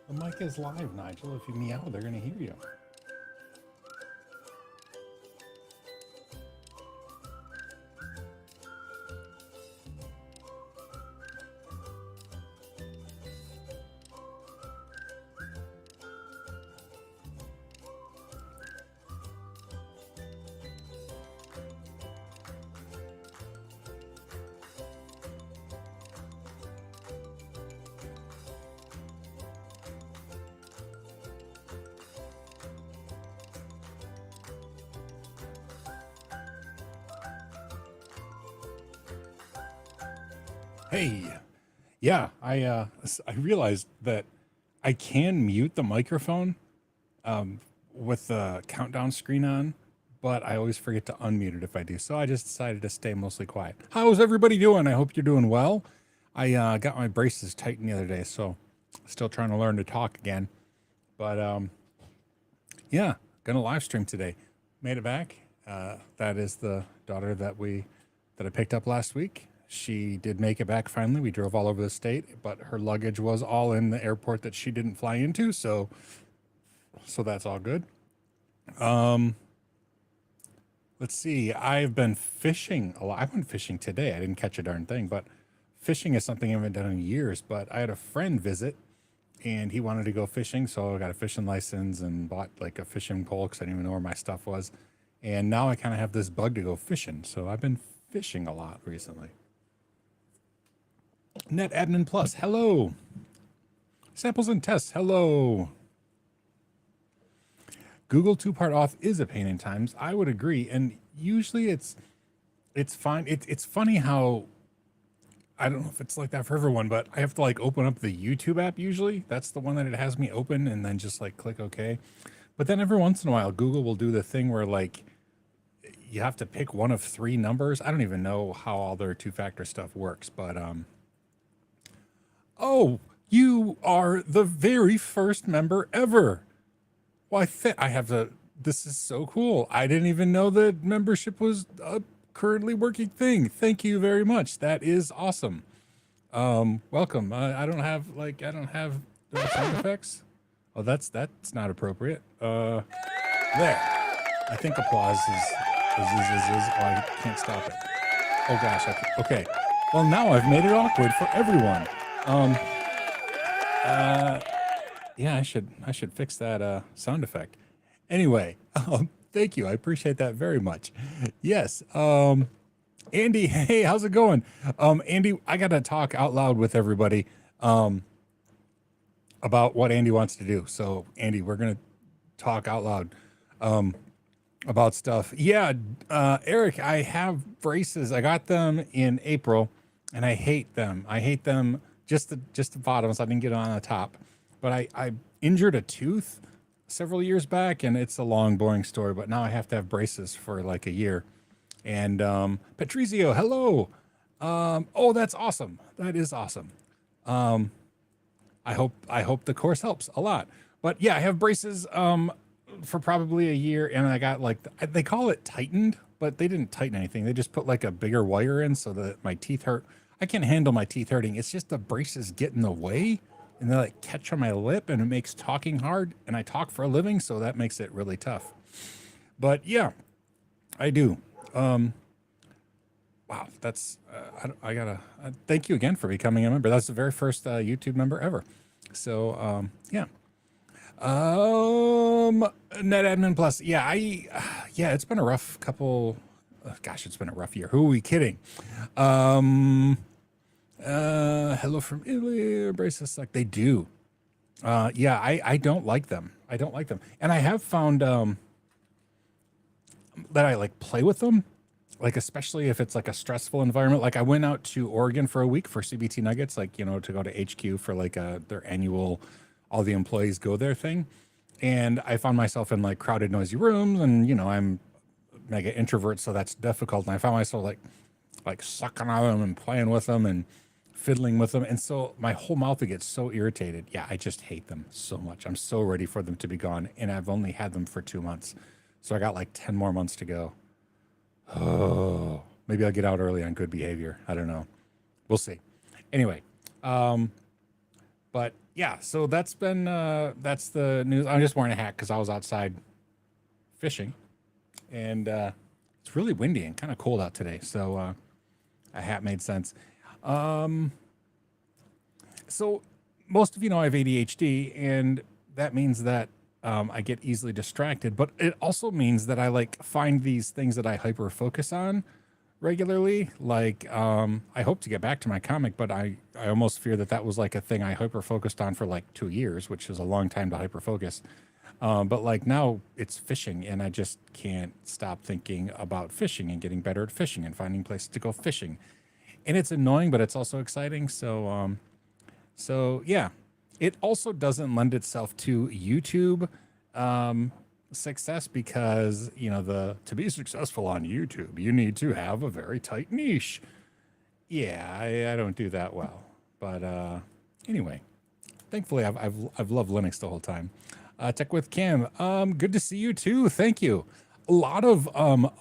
The mic is live, Nigel. If you meow, they're going to hear you. Hey, yeah, I realized that I can mute the microphone with the countdown screen on, but I always forget to unmute it if I do. So I just decided to stay mostly quiet. How's everybody doing? I hope you're doing well. I got my braces tightened the other day, so still trying to learn to talk again. But yeah, gonna live stream today. Made it back. That is the daughter that I picked up last week. She did make it back finally. We drove all over the state, but her luggage was all in the airport that she didn't fly into, so that's all good. Let's see. I've been fishing a lot. I went fishing today. I didn't catch a darn thing, but fishing is something I haven't done in years. But I had a friend visit and he wanted to go fishing. So I got a fishing license and bought like a fishing pole because I didn't even know where my stuff was. And now I kind of have this bug to go fishing. So I've been fishing a lot recently. Net Admin Plus, hello. Samples and tests, hello. Google two-part auth is a pain in times. I would agree, and usually it's fine. It's funny how I don't know if it's like that for everyone, but I have to like open up the YouTube app usually. That's the one that it has me open, and then just like click OK. But then every once in a while, Google will do the thing where like you have to pick one of three numbers. I don't even know how all their two-factor stuff works, but oh, you are the very first member ever. Well, I have the. This is so cool. I didn't even know that membership was a currently working thing. Thank you very much. That is awesome. Welcome. I don't have sound effects. Oh, that's not appropriate. There. I think applause is. Oh, I can't stop it. Oh gosh. Okay. Well, now I've made it awkward for everyone. Yeah, I should fix that sound effect. Anyway, thank you. I appreciate that very much. Yes. Andy, hey, how's it going? Andy, I gotta talk out loud with everybody about what Andy wants to do. So, Andy, we're gonna talk out loud about stuff. Yeah, Eric, I have braces. I got them in April, and I hate them. I hate them just the bottoms. I didn't get on the top, but I injured a tooth several years back, and it's a long, boring story. But now I have to have braces for like a year. And Patrizio, hello. Oh, that's awesome. That is awesome. I hope the course helps a lot. But yeah, I have braces for probably a year, and I got like they call it tightened, but they didn't tighten anything. They just put like a bigger wire in so that my teeth hurt. I can't handle my teeth hurting. It's just the braces get in the way, and they like catch on my lip, and it makes talking hard. And I talk for a living, so that makes it really tough. But yeah, I do. Wow, that's I gotta thank you again for becoming a member. That's the very first YouTube member ever. So yeah. NetAdmin Plus. Yeah, yeah, it's been a rough couple. Gosh, it's been a rough year. Who are we kidding? Hello from Italy. Braces like they do. Yeah, I don't like them. I don't like them, and I have found that I like play with them, like especially if it's like a stressful environment. Like I went out to Oregon for a week for CBT Nuggets, like to go to HQ for like their annual all the employees go there thing. And I found myself in like crowded, noisy rooms, and I'm mega introvert, so that's difficult. And I found myself like sucking on them and playing with them and fiddling with them, and so my whole mouth would get so irritated. Yeah, I just hate them so much. I'm so ready for them to be gone, and I've only had them for 2 months, so I got like 10 more months to go. Oh, maybe I'll get out early on good behavior. I don't know. We'll see. Anyway, but yeah, so that's the news. I'm just wearing a hat because I was outside fishing, and it's really windy and kind of cold out today, so a hat made sense. Um, so most of you know I have ADHD, and that means that I get easily distracted. But it also means that I like find these things that I hyper focus on regularly. Like I hope to get back to my comic, but I almost fear that that was like a thing I hyper focused on for like 2 years, which is a long time to hyper focus. But like now it's fishing, and I just can't stop thinking about fishing and getting better at fishing and finding places to go fishing. And it's annoying, but it's also exciting. So yeah, it also doesn't lend itself to YouTube success because you know the to be successful on YouTube, you need to have a very tight niche. Yeah, I don't do that well, but anyway, thankfully I've loved Linux the whole time. Tech with Cam, good to see you too. Thank you. A lot of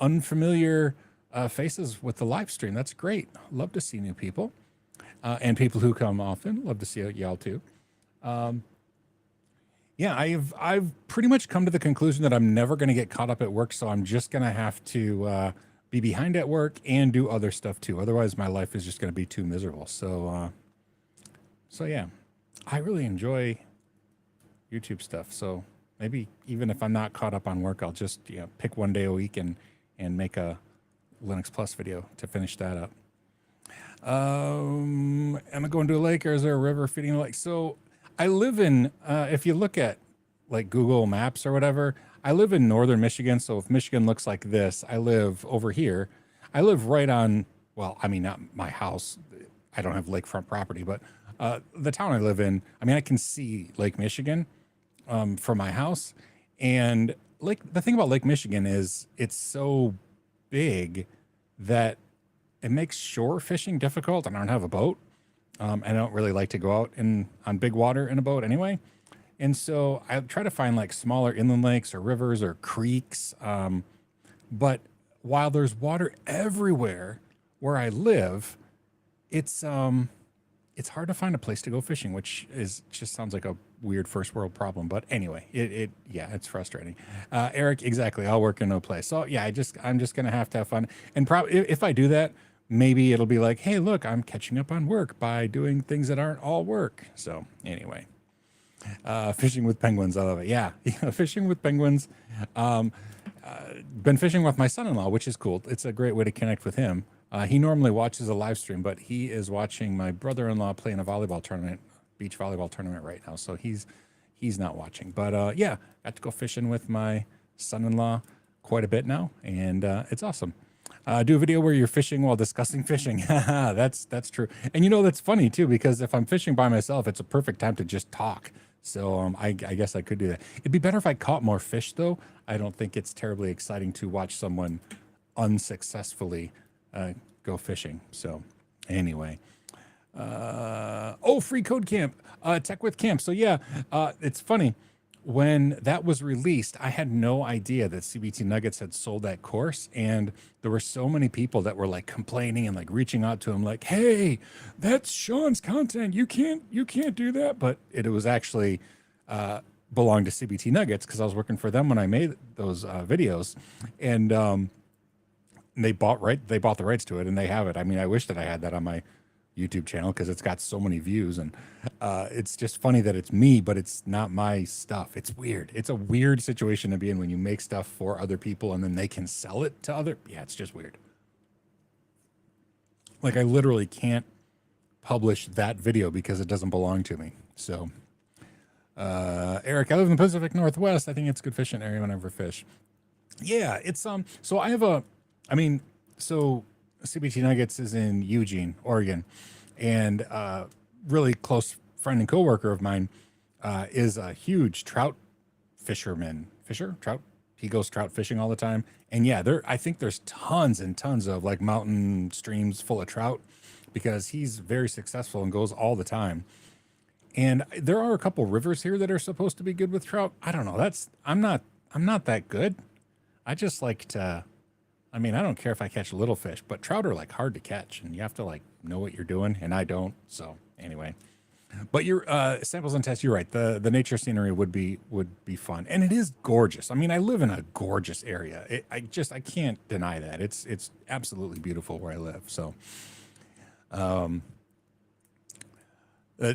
unfamiliar faces with the live stream. That's great. Love to see new people and people who come often. Love to see y'all too. Yeah, I've pretty much come to the conclusion that I'm never going to get caught up at work, so I'm just going to have to be behind at work and do other stuff too. Otherwise, my life is just going to be too miserable. So yeah, I really enjoy YouTube stuff. So maybe even if I'm not caught up on work, I'll just pick one day a week and make a Linux Plus video to finish that up. Am I going to a lake, or is there a river feeding a lake? So I live in, if you look at like Google Maps or whatever, I live in northern Michigan. So if Michigan looks like this, I live over here. I live right on, well, I mean, not my house. I don't have lakefront property, but the town I live in, I mean, I can see Lake Michigan from my house. And the thing about Lake Michigan is it's so big that it makes shore fishing difficult. And I don't have a boat. I don't really like to go out on big water in a boat anyway. And so I try to find like smaller inland lakes or rivers or creeks. But while there's water everywhere where I live, it's hard to find a place to go fishing, which is just sounds like a weird first world problem. But anyway, yeah, it's frustrating. Eric, exactly. I'll work in no place. So yeah, I'm just gonna have to have fun. And probably if I do that, maybe it'll be like, hey, look, I'm catching up on work by doing things that aren't all work. So anyway, fishing with penguins, I love it. Yeah, fishing with penguins. Been fishing with my son-in-law, which is cool. It's a great way to connect with him. He normally watches a live stream, but he is watching my brother-in-law play in a volleyball tournament, beach volleyball tournament right now. So he's not watching. But yeah, got to go fishing with my son-in-law quite a bit now, and it's awesome. Do a video where you're fishing while discussing fishing. That's true. And that's funny too, because if I'm fishing by myself, it's a perfect time to just talk. So I guess I could do that. It'd be better if I caught more fish though. I don't think it's terribly exciting to watch someone unsuccessfully go fishing. So anyway, free code camp, tech with camp. So yeah, it's funny. When that was released, I had no idea that CBT Nuggets had sold that course. And there were so many people that were like complaining and like reaching out to him like, hey, that's Sean's content. You can't do that. But it was actually belonged to CBT Nuggets because I was working for them when I made those videos. And they bought the rights to it, and they have it. I mean, I wish that I had that on my YouTube channel because it's got so many views, and it's just funny that it's me, but it's not my stuff. It's weird. It's a weird situation to be in when you make stuff for other people and then they can sell it to other. Yeah, it's just weird. Like I literally can't publish that video because it doesn't belong to me. So, Eric, I live in the Pacific Northwest. I think it's a good fishing area whenever I fish. Yeah, it's So I have so CBT Nuggets is in Eugene, Oregon, and really close friend and coworker of mine is a huge trout trout. He goes trout fishing all the time, and yeah, I think there's tons and tons of like mountain streams full of trout because he's very successful and goes all the time. And there are a couple rivers here that are supposed to be good with trout. I don't know. I'm not that good. I just like to. I mean, I don't care if I catch little fish, but trout are like hard to catch and you have to like know what you're doing, and I don't. So anyway, But your samples and tests, you're right. The nature scenery would be fun, and it is gorgeous. I mean, I live in a gorgeous area. I can't deny that. It's absolutely beautiful where I live. So,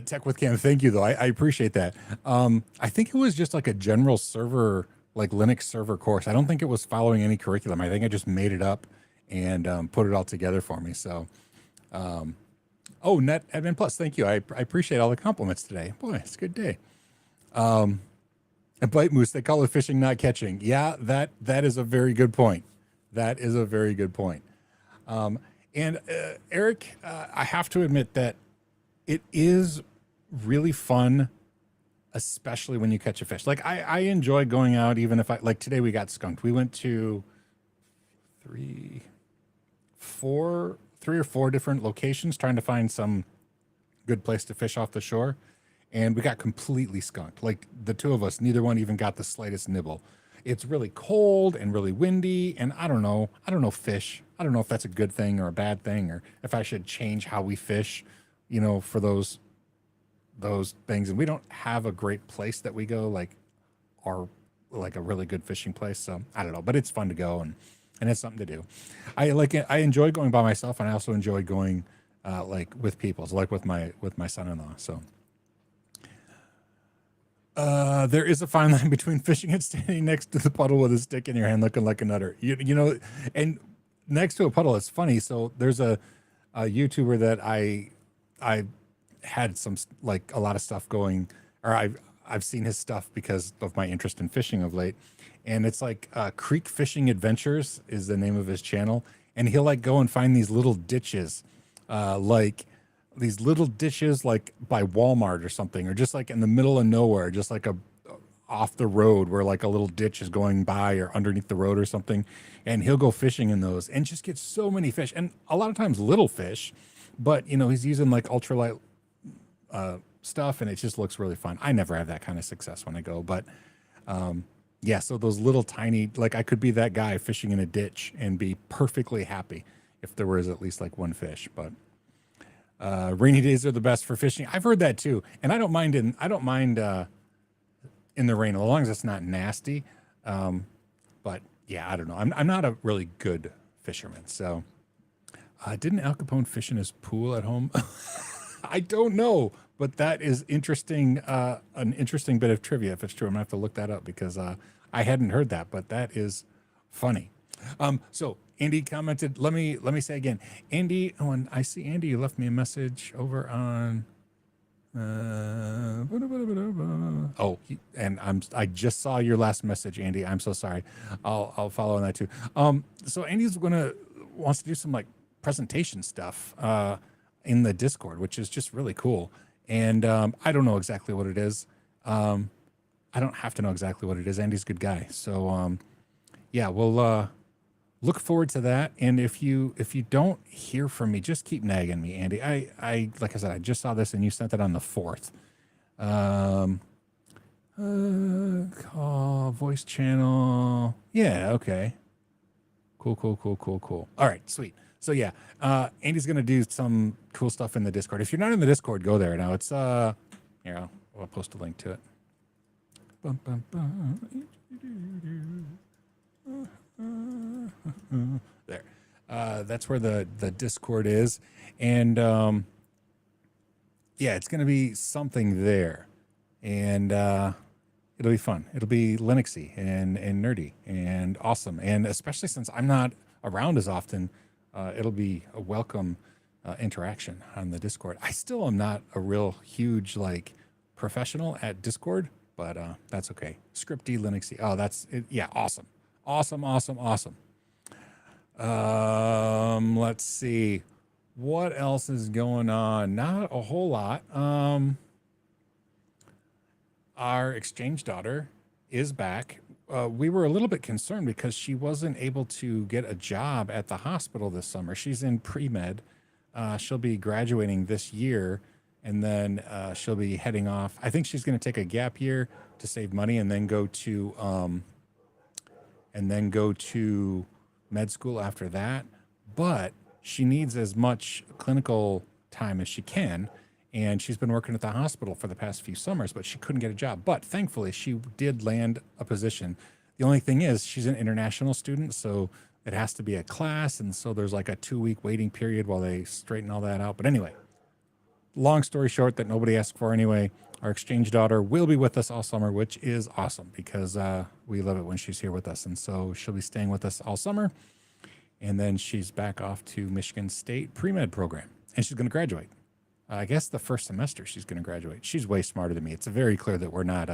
Tech with Cam, thank you though. I appreciate that. I think it was just like a general server, like Linux server course. I don't think it was following any curriculum. I think I just made it up and put it all together for me. So, oh, Net Admin Plus, thank you. I appreciate all the compliments today. Boy, it's a good day. And Bite Moose, they call it fishing, not catching. Yeah, that is a very good point. That is a very good point. And Eric, I have to admit that it is really fun, especially when you catch a fish. Like I enjoy going out, even if like today we got skunked. We went to three or four different locations trying to find some good place to fish off the shore. And we got completely skunked. Like the two of us, neither one even got the slightest nibble. It's really cold and really windy. And I don't know fish. I don't know if that's a good thing or a bad thing, or if I should change how we fish, for those things. And we don't have a great place that we go, like a really good fishing place. So I don't know, but it's fun to go and it's something to do. I like it. I enjoy going by myself, and I also enjoy going like with people, so like with my son-in-law. So there is a fine line between fishing and standing next to the puddle with a stick in your hand looking like a nutter. And next to a puddle, it's funny. So there's a YouTuber that I had some, like, a lot of stuff going, or I've seen his stuff because of my interest in fishing of late. And it's like Creek Fishing Adventures is the name of his channel. And he'll like go and find these little ditches, like these little ditches like by Walmart or something, or just like in the middle of nowhere, just like a off the road where like a little ditch is going by or underneath the road or something. And he'll go fishing in those and just get so many fish, and a lot of times little fish, but he's using like ultralight stuff, and it just looks really fun. I never have that kind of success when I go, but yeah, so those little tiny, like I could be that guy fishing in a ditch and be perfectly happy if there was at least like one fish. But rainy days are the best for fishing. I've heard that too, and I don't mind in the rain as long as it's not nasty. But yeah, I don't know. I'm not a really good fisherman. So didn't Al Capone fish in his pool at home? I don't know, but that is interesting. An interesting bit of trivia, if it's true. I'm gonna have to look that up because I hadn't heard that, but that is funny. So Andy commented. Let me say again, Andy. When I see Andy, you left me a message over on. I just saw your last message, Andy. I'm so sorry. I'll follow on that too. So Andy's wants to do some like presentation stuff in the Discord, which is just really cool. And I don't know exactly what it is. I don't have to know exactly what it is. Andy's a good guy. So yeah, we'll look forward to that. And if you don't hear from me, just keep nagging me, Andy. I like I said, I just saw this and you sent it on the 4th. Call voice channel. Yeah, okay. Cool. All right, sweet. So yeah, Andy's gonna do some cool stuff in the Discord. If you're not in the Discord, go there now. It's here, I'll post a link to it. There. That's where the Discord is. And yeah, it's gonna be something there. And it'll be fun. It'll be Linuxy and nerdy and awesome. And especially since I'm not around as often, it'll be a welcome interaction on the Discord. I still am not a real huge like professional at Discord, but that's okay. Scripty, Linuxy. Oh, that's it. Yeah, awesome. Let's see. What else is going on? Not a whole lot. Our exchange daughter is back. We were a little bit concerned because she wasn't able to get a job at the hospital this summer. She's in pre-med. She'll be graduating this year, and then she'll be heading off. I think she's going to take a gap year to save money and then go to med school after that. But she needs as much clinical time as she can. and she's been working at the hospital for the past few summers, but she couldn't get a job. But thankfully, she did land a position. The only thing is, she's an international student, so it has to be a class, and so there's like a 2-week waiting period while they straighten all that out. But anyway, long story short, that nobody asked for anyway, our exchange daughter will be with us all summer, which is awesome because we love it when she's here with us. And so she'll be staying with us all summer. And then she's back off to Michigan State pre-med program. And she's going to graduate. I guess the first semester she's going to graduate. She's way smarter than me. It's very clear that we're not,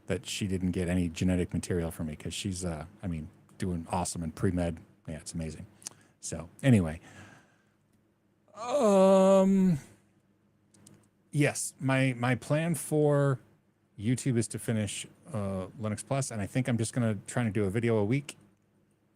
that she didn't get any genetic material from me because she's, doing awesome in pre-med. Yeah, it's amazing. So anyway, yes, my plan for YouTube is to finish Linux Plus, and I think I'm just going to try to do a video a week,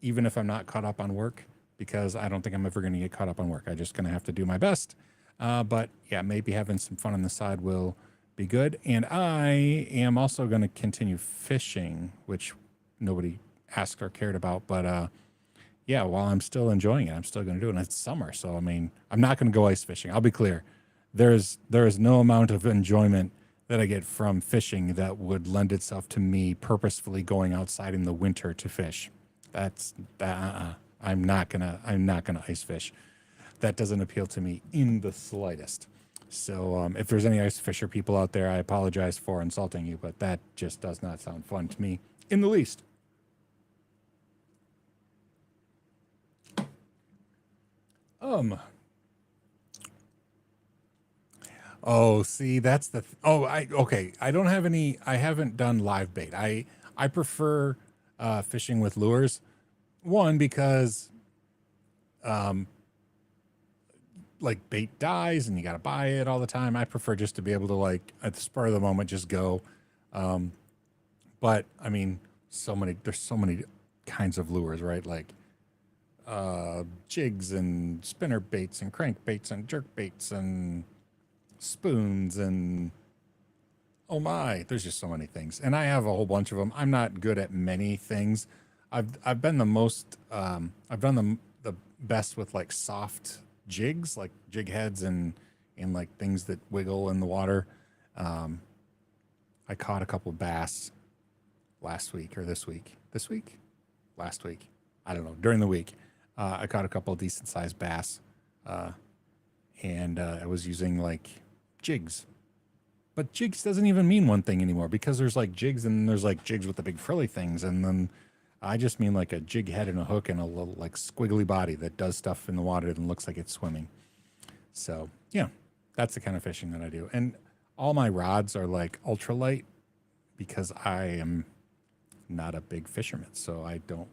even if I'm not caught up on work, because I don't think I'm ever going to get caught up on work. I'm just going to have to do my best. But yeah, maybe having some fun on the side will be good. And I am also going to continue fishing, which nobody asked or cared about. But yeah, while I'm still enjoying it, I'm still going to do it. And it's summer, so I mean, I'm not going to go ice fishing. I'll be clear. There is no amount of enjoyment that I get from fishing that would lend itself to me purposefully going outside in the winter to fish. I'm not gonna ice fish. That doesn't appeal to me in the slightest. So if there's any ice fisher people out there, I apologize for insulting you, but that just does not sound fun to me in the least. Oh, see, that's the I don't have any. I haven't done live bait. I prefer fishing with lures. One, because like bait dies and you got to buy it all the time. I prefer just to be able to, like, at the spur of the moment, just go. But I mean, there's so many kinds of lures, right? Like jigs and spinner baits and crank baits and jerk baits and spoons and oh my, there's just so many things. And I have a whole bunch of them. I'm not good at many things. I've been the most I've done the best with like soft jigs, like jig heads and like things that wiggle in the water. I caught a couple of bass last week or this week. Last week. I don't know. During the week, I caught a couple of decent sized bass, and I was using like jigs. But jigs doesn't even mean one thing anymore because there's like jigs and there's like jigs with the big frilly things, and then I just mean like a jig head and a hook and a little like squiggly body that does stuff in the water and looks like it's swimming. So yeah, that's the kind of fishing that I do. And all my rods are like ultralight because I am not a big fisherman. So I don't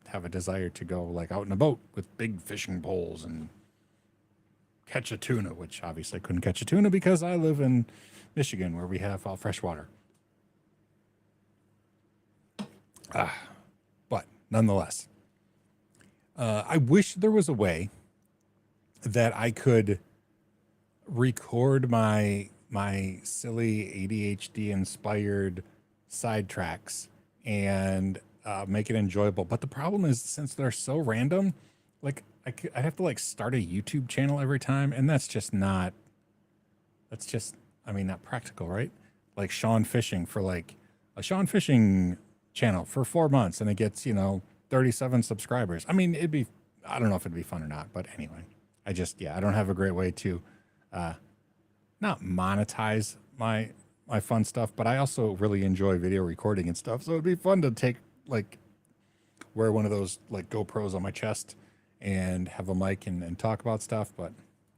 have a desire to go like out in a boat with big fishing poles and catch a tuna, which obviously I couldn't catch a tuna because I live in Michigan where we have all fresh water. But nonetheless, I wish there was a way that I could record my silly ADHD inspired sidetracks and make it enjoyable. But the problem is, since they're so random, like I have to like start a YouTube channel every time, and that's just not practical, right? Like Sean Fishing for like a Sean Fishing channel for 4 months and it gets 37 subscribers. I mean, I don't know if it'd be fun or not, but anyway, I don't have a great way to not monetize my fun stuff, but I also really enjoy video recording and stuff, so it'd be fun to wear one of those like GoPros on my chest and have a mic and talk about stuff. But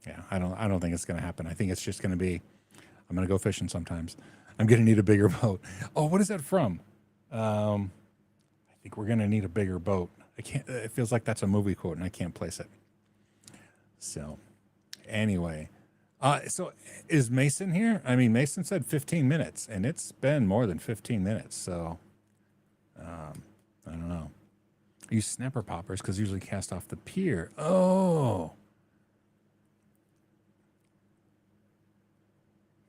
yeah, I don't think it's gonna happen. I think it's just gonna be, I'm gonna go fishing sometimes. I'm gonna need a bigger boat. Oh, what is that from? I think we're gonna need a bigger boat. It feels like that's a movie quote and I can't place it. So anyway, so is Mason here? I mean, Mason said 15 minutes and it's been more than 15 minutes. So, I don't know. I use snapper poppers because usually cast off the pier. Oh,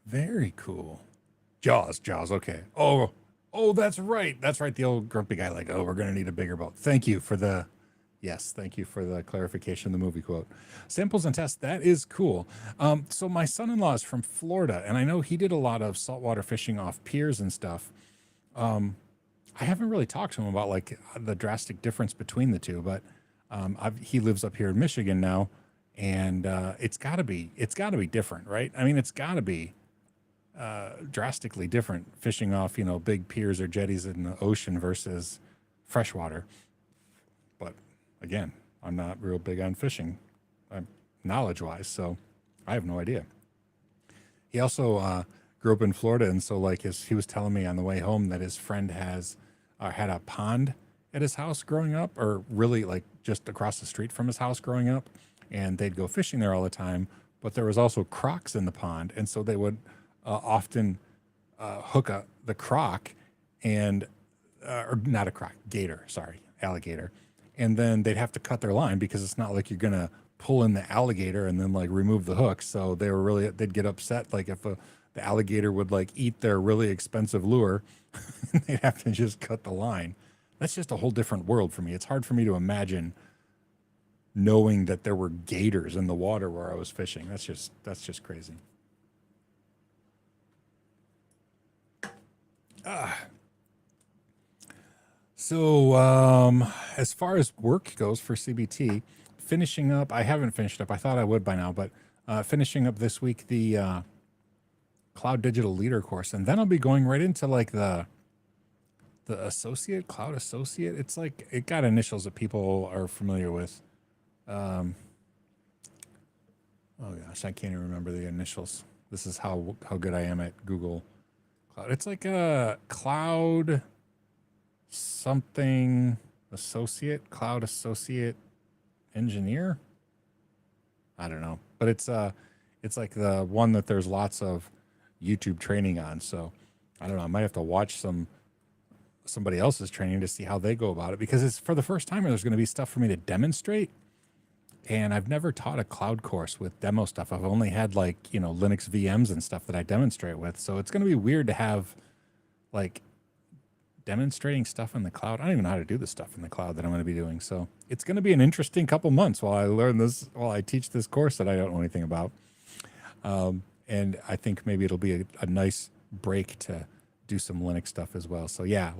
very cool. Jaws. Okay. Oh, that's right. The old grumpy guy, like, oh, we're going to need a bigger boat. Thank you for the Yes, thank you for the clarification, the movie quote. Samples and tests, that is cool. So my son-in-law is from Florida, and I know he did a lot of saltwater fishing off piers and stuff. I haven't really talked to him about like the drastic difference between the two, but he lives up here in Michigan now, and it's got to be different, right? I mean, it's got to be drastically different fishing off, big piers or jetties in the ocean versus freshwater. But again, I'm not real big on fishing, knowledge wise, so I have no idea. He also grew up in Florida, and so like he was telling me on the way home that his friend has had a pond at his house growing up, or really like just across the street from his house growing up, and they'd go fishing there all the time. But there was also crocs in the pond, and so they would often hook the croc and or not a croc, gator, sorry, alligator, and then they'd have to cut their line because it's not like you're gonna pull in the alligator and then like remove the hook. So they'd get upset like if the alligator would like eat their really expensive lure, they'd have to just cut the line. That's just a whole different world for me. It's hard for me to imagine knowing that there were gators in the water where I was fishing. That's just crazy. So, as far as work goes for CBT, finishing up, I haven't finished up. I thought I would by now, but finishing up this week the Cloud Digital Leader course, and then I'll be going right into like the associate, cloud associate. It's like it got initials that people are familiar with. Um, oh gosh, I can't even remember the initials. This is how good I am at Google Cloud. It's like a cloud something associate, cloud associate engineer. I don't know, but it's like the one that there's lots of YouTube training on. So I don't know. I might have to watch somebody else's training to see how they go about it, because it's for the first time there's going to be stuff for me to demonstrate. And I've never taught a cloud course with demo stuff. I've only had like, Linux VMs and stuff that I demonstrate with. So it's going to be weird to have like demonstrating stuff in the cloud. I don't even know how to do the stuff in the cloud that I'm going to be doing. So it's going to be an interesting couple months while I teach this course that I don't know anything about. And I think maybe it'll be a nice break to do some Linux stuff as well. So yeah,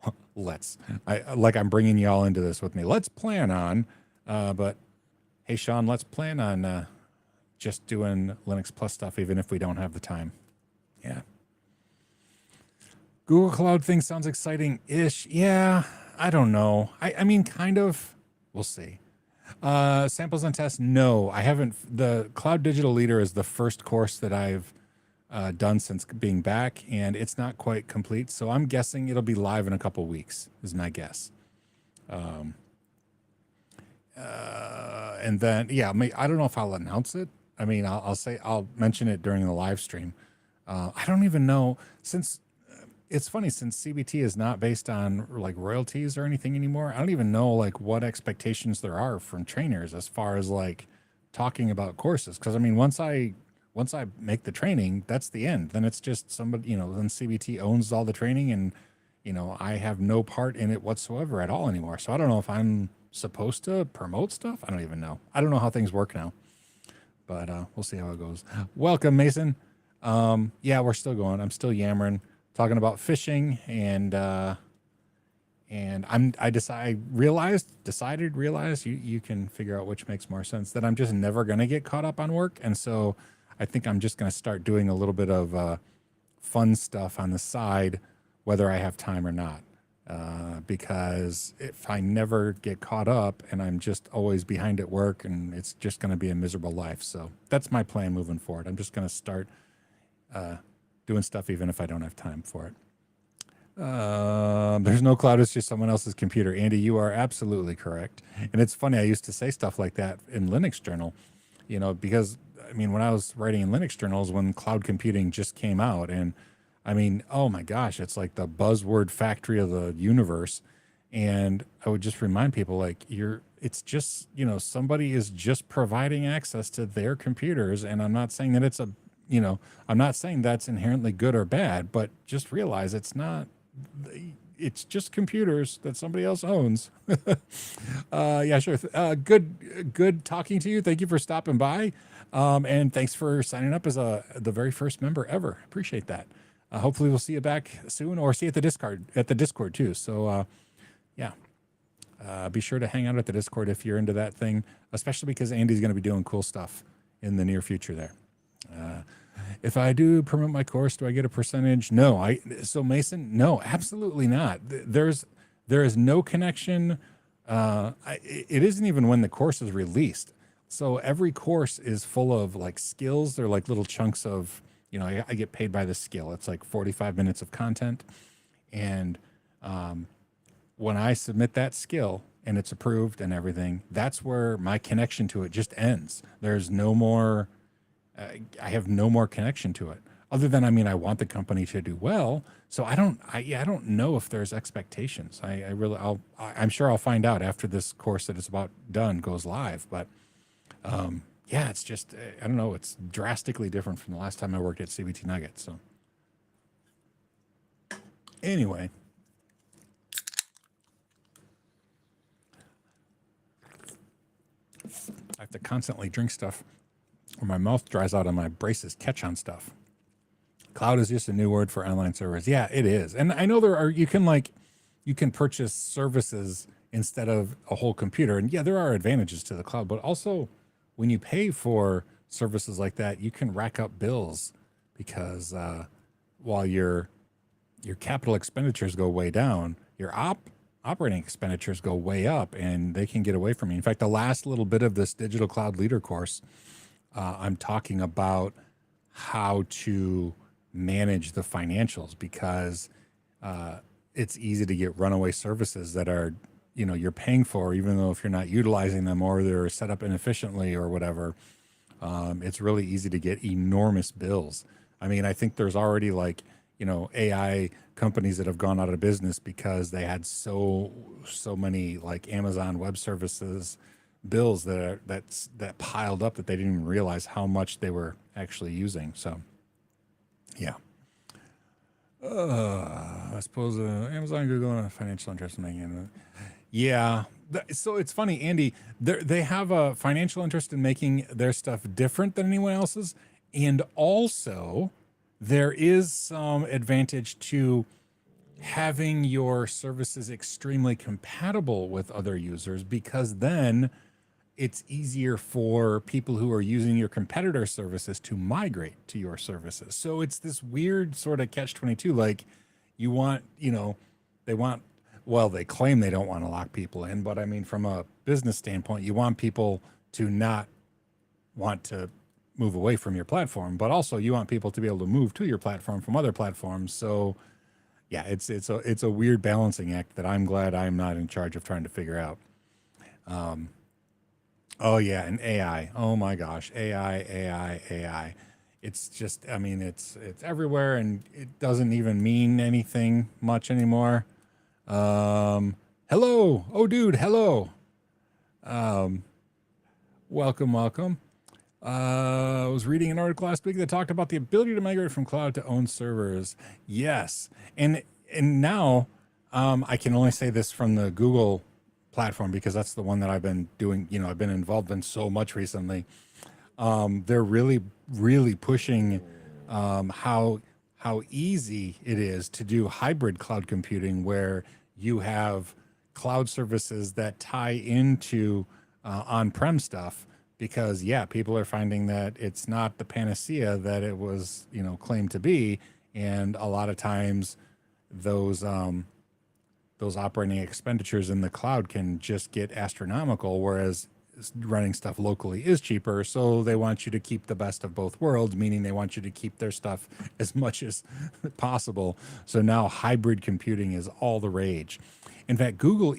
I'm bringing you all into this with me. Let's plan on, but hey, Sean, let's plan on just doing Linux Plus stuff, even if we don't have the time. Yeah. Google Cloud thing sounds exciting-ish. Yeah, I don't know. I mean, kind of. We'll see. Samples and tests, no. I haven't. The Cloud Digital Leader is the first course that I've done since being back, and it's not quite complete. So I'm guessing it'll be live in a couple weeks, is my guess. And then, yeah, I don't know if I'll announce it. I mean, I'll mention it during the live stream. I don't even know, since it's funny, since CBT is not based on like royalties or anything anymore. I don't even know like what expectations there are from trainers as far as like talking about courses. Because I mean, once I make the training, that's the end. Then it's just somebody, then CBT owns all the training, and I have no part in it whatsoever at all anymore. So I don't know if I'm supposed to promote stuff. I don't even know. I don't know how things work now, but we'll see how it goes. Welcome, Mason. Yeah, we're still going. I'm still yammering, talking about fishing, and I realized you can figure out which makes more sense, that I'm just never gonna get caught up on work, and so I think I'm just gonna start doing a little bit of fun stuff on the side, whether I have time or not. Because if I never get caught up and I'm just always behind at work, and it's just going to be a miserable life. So that's my plan moving forward. I'm just going to start doing stuff even if I don't have time for it. There's no cloud. It's just someone else's computer. Andy, you are absolutely correct. And it's funny. I used to say stuff like that in Linux Journal, because I mean, when I was writing in Linux journals, when cloud computing just came out, and I mean, oh my gosh, it's like the buzzword factory of the universe. And I would just remind people like it's just, somebody is just providing access to their computers. And I'm not saying that I'm not saying that's inherently good or bad, but just realize it's not, it's just computers that somebody else owns. Yeah, sure. Good talking to you. Thank you for stopping by. And thanks for signing up as the very first member ever. Appreciate that. Hopefully we'll see you back soon, or see you at the Discord too. So yeah, be sure to hang out at the Discord if you're into that thing, especially because Andy's going to be doing cool stuff in the near future there. If I do promote my course, do I get a percentage? No. So Mason, no, absolutely not. There is no connection. It isn't even when the course is released. So every course is full of like skills. They're like little chunks of, I get paid by the skill. It's like 45 minutes of content. And when I submit that skill and it's approved and everything, that's where my connection to it just ends. There's no more, I have no more connection to it other than, I want the company to do well. So I don't know if there's expectations. I'm sure I'll find out after this course that it's about done goes live, but yeah, it's just, I don't know. It's drastically different from the last time I worked at CBT Nugget. So anyway, I have to constantly drink stuff or my mouth dries out and my braces catch on stuff. Cloud is just a new word for online servers. Yeah, it is. And I know you can purchase services instead of a whole computer. And yeah, there are advantages to the cloud, but also when you pay for services like that, you can rack up bills because while your capital expenditures go way down, your operating expenditures go way up, and they can get away from you. In fact, the last little bit of this Digital Cloud Leader course, I'm talking about how to manage the financials, because it's easy to get runaway services that are, you're paying for, even though if you're not utilizing them or they're set up inefficiently or whatever. It's really easy to get enormous bills. I think there's already AI companies that have gone out of business because they had so many like Amazon Web Services bills that piled up that they didn't even realize how much they were actually using. So yeah. I suppose Amazon, Google, and financial interest in making it. Yeah. So it's funny, Andy, they have a financial interest in making their stuff different than anyone else's. And also there is some advantage to having your services extremely compatible with other users, because then it's easier for people who are using your competitor services to migrate to your services. So it's this weird sort of catch-22. Like they claim they don't want to lock people in, but from a business standpoint, you want people to not want to move away from your platform, but also you want people to be able to move to your platform from other platforms. So yeah, it's a weird balancing act that I'm glad I'm not in charge of trying to figure out. Oh yeah, and AI. Oh my gosh, AI. It's just, it's everywhere, and it doesn't even mean anything much anymore. Hello. Oh dude, hello. Welcome. I was reading an article last week that talked about the ability to migrate from cloud to own servers. Yes. And now I can only say this from the Google platform, because that's the one that I've been doing, I've been involved in so much recently. They're really, really pushing how easy it is to do hybrid cloud computing, where you have cloud services that tie into on-prem stuff. Because people are finding that it's not the panacea that it was, claimed to be, and a lot of times those operating expenditures in the cloud can just get astronomical, whereas running stuff locally is cheaper. So they want you to keep the best of both worlds, meaning they want you to keep their stuff as much as possible. So now hybrid computing is all the rage. In fact, Google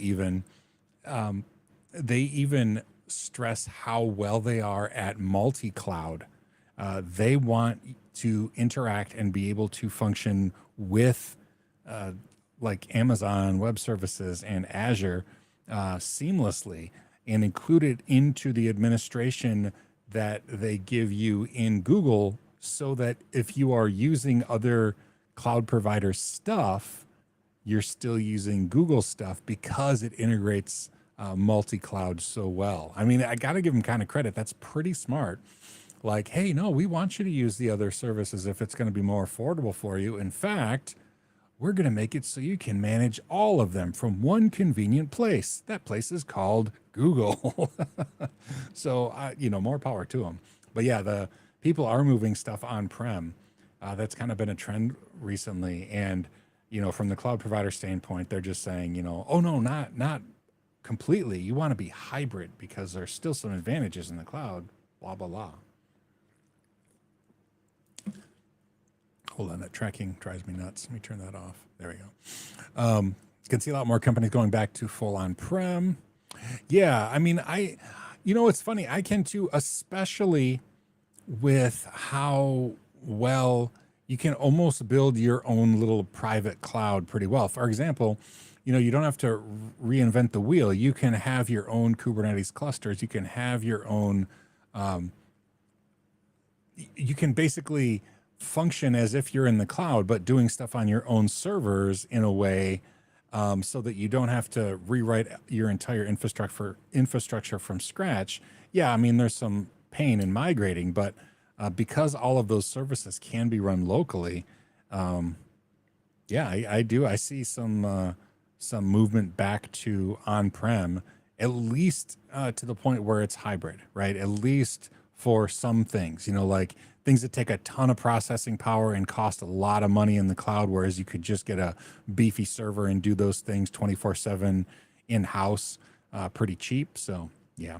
they even stress how well they are at multi-cloud. They want to interact and be able to function with like Amazon Web Services and Azure seamlessly, and include it into the administration that they give you in Google, so that if you are using other cloud provider stuff, you're still using Google stuff because it integrates multi-cloud so well. I mean, I got to give them kind of credit. That's pretty smart. Like, hey, no, we want you to use the other services if it's going to be more affordable for you. In fact, we're going to make it so you can manage all of them from one convenient place. That place is called Google. So, more power to them. But yeah, the people are moving stuff on-prem. That's kind of been a trend recently. And, from the cloud provider standpoint, they're just saying, oh no, not completely. You want to be hybrid because there's still some advantages in the cloud, blah, blah, blah. Hold on, that tracking drives me nuts. Let me turn that off. There we go. You can see a lot more companies going back to full on-prem. Yeah, I mean, it's funny. I can too, especially with how well you can almost build your own little private cloud pretty well. For example, you don't have to reinvent the wheel. You can have your own Kubernetes clusters. You can have your own, you can basically function as if you're in the cloud, but doing stuff on your own servers in a way so that you don't have to rewrite your entire infrastructure from scratch. Yeah, I mean, there's some pain in migrating, but because all of those services can be run locally, I do. I see some movement back to on-prem, at least to the point where it's hybrid, right? At least for some things, like things that take a ton of processing power and cost a lot of money in the cloud, whereas you could just get a beefy server and do those things 24/7 in-house pretty cheap. So yeah.